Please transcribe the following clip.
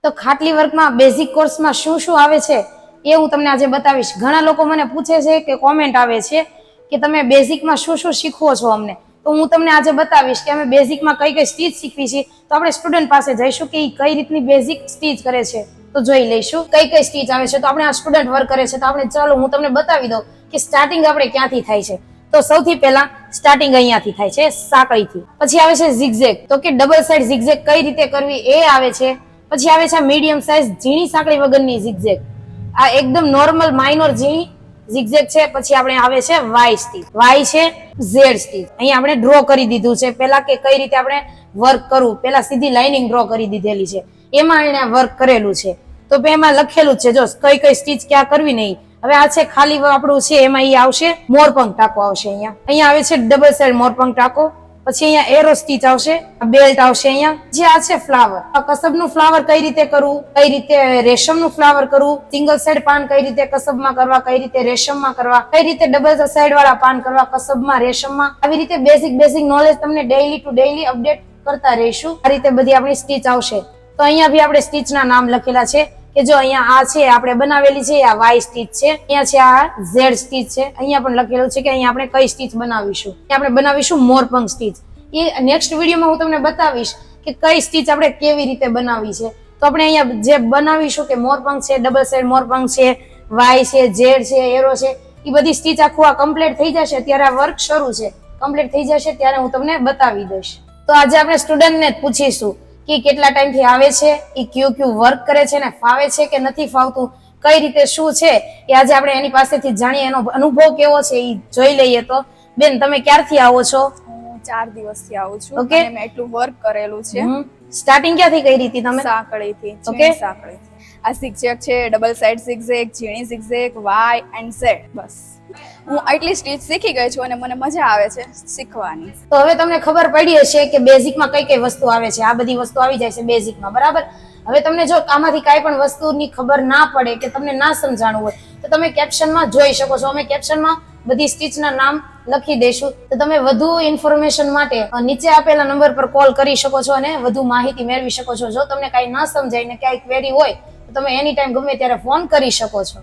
તો ખાટલી વર્કમાં બેઝિક કોર્સમાં શું શું આવે છે એ હું તમને આજે બતાવીશ. ઘણા લોકો મને પૂછે છે કે કોમેન્ટ આવે છે કે તમે બેઝિકમાં શું શું શીખવો છો અમને, તો હું તમને આજે બતાવીશ કે અમે બેઝિકમાં કઈ કઈ સ્ટીચ શીખવી છે. તો આપણે સ્ટુડન્ટ પાસે જઈશું કે એ કઈ રીતની બેઝિક સ્ટીચ કરે છે તો જોઈ લઈશું કઈ કઈ સ્ટીચ આવે છે. તો આપણે આ સ્ટુડન્ટ વર્ક કરે છે તો આપણે ચાલો હું તમને બતાવી દઉં કે સ્ટાર્ટિંગ આપણે ક્યાંથી થાય છે. તો સૌથી પહેલા સ્ટાર્ટિંગ અહીંયાથી થાય છે સાંકળીથી. પછી આવે છે ઝિગઝેગ, તો કે ડબલ સાઇડ ઝિગઝેગ કઈ રીતે કરવી એ આવે છે. પછી આવે છે મીડિયમ સાઇઝ ઝીણી સાંકળી વગરની ઝિગઝેગ, આ એકદમ નોર્મલ માઇનોર ઝીણી ઝિગઝેગ છે. પછી આપણે આવે છે વાય સ્ટીચ, વાય છે ઝેડ સ્ટીચ. અહીંયા આપણે ડ્રો કરી દીધું છે પેલા કે કઈ રીતે આપણે વર્ક કરવું. પેલા સીધી લાઇનિંગ ડ્રો કરી દીધેલી છે, એમાં એને વર્ક કરેલું છે. તો એમાં લખેલું છે જો કઈ કઈ સ્ટીચ ક્યાં કરવી નહીં. હવે આ છે ખાલી આપણું છે એમાં એ આવશે મોરપંખ ટાંકો આવશે. અહીંયા આવે છે ડબલ સાઇડ મોરપંખ ટાંકો. પછી અહીંયા એરો સ્ટીચ આવશે, બેલ્ટ આવશે. અહીંયા જે આ છે ફ્લાવર, કસબનું ફ્લાવર કઈ રીતે કરવું, કઈ રીતે રેશમનું ફ્લાવર કરવું, સિંગલ સાઇડ પાન કઈ રીતે કસબમાં કરવા, કઈ રીતે રેશમમાં કરવા, કઈ રીતે ડબલ સાઇડ વાળા પાન કરવા કસબમાં રેશમમાં. આવી રીતે બેઝિક નોલેજ તમને ડેઈલી ટુ ડેઈલી અપડેટ કરતા રહીશું. આ રીતે બધી આપણી સ્ટીચ આવશે. તો અહીંયા બી આપણે સ્ટીચના નામ લખેલા છે કે જો અહીંયા આ છે આપણે બનાવેલી છે, આ વાય સ્ટીચ છે, અહીંયા છે આ ઝેડ સ્ટીચ છે. અહીંયા પણ લખેલું છે કે અહીંયા આપણે કઈ સ્ટીચ બનાવીશું. આપણે બનાવીશું મોરપંખ સ્ટીચ. એ નેક્સ્ટ વિડીયોમાં હું તમને બતાવીશ કે કઈ સ્ટીચ આપણે કેવી રીતે બનાવી છે. તો આપણે અહીંયા જે બનાવીશું કે મોરપંખ છે, ડબલ સાઇડ મોરપંખ છે, વાય છે, ઝેડ છે, એરો છે, એ બધી સ્ટીચ આખું આ કમ્પ્લીટ થઈ જશે ત્યારે આ વર્ક શરૂ છે. કમ્પ્લીટ થઈ જશે ત્યારે હું તમને બતાવી દઈશ. તો આજે આપણે સ્ટુડન્ટને જ પૂછીશું કે કેટલા ટાઈમથી આવે છે, એ કયું વર્ક કરે છે ને ફાવે છે કે નથી ફાવતું, કઈ રીતે શું છે એ આજે આપણે એની પાસેથી જાણીએ. એનો અનુભવ કેવો છે એ જોઈ લઈએ. તો બેન તમે ક્યારથી આવો છો? 4 દિવસથી આવું છું. Okay. અને મેં એટલું વર્ક કરેલું છે. સ્ટાર્ટિંગ ક્યાંથી કરી હતી તમે? સાંકળીથી. Okay. સાંકળીથી. આ ઝિગઝેગ છે, ડબલ સાઇડ ઝિગઝેગ, ઝીણી ઝિગઝેગ, વાય એન્ડ ઝેડ. બસ હું આટલી સ્ટીચ શીખી ગઈ છું અને મને મજા આવે છે શીખવાની. તો હવે તમને ખબર પડી હશે કે બેઝિકમાં કઈ કઈ વસ્તુ આવે છે. આ બધી વસ્તુ આવી જાય છે બેઝિકમાં, બરાબર. હવે તમને જો આમાંથી કાંઈ પણ વસ્તુની ખબર ના પડે કે તમને ના સમજાણું હોય તો તમે કેપ્શનમાં જોઈ શકો છો. અમે કેપ્શનમાં બધી સ્ટીચના નામ લખી દઈશું. તો તમે વધુ ઇન્ફોર્મેશન માટે નીચે આપેલા નંબર પર કોલ કરી શકો છો અને વધુ માહિતી મેળવી શકો છો. જો તમને કાંઈ ન સમજાય ને ક્યાંય ક્વેરી હોય તો તમે એની ટાઈમ ગમે ત્યારે ફોન કરી શકો છો.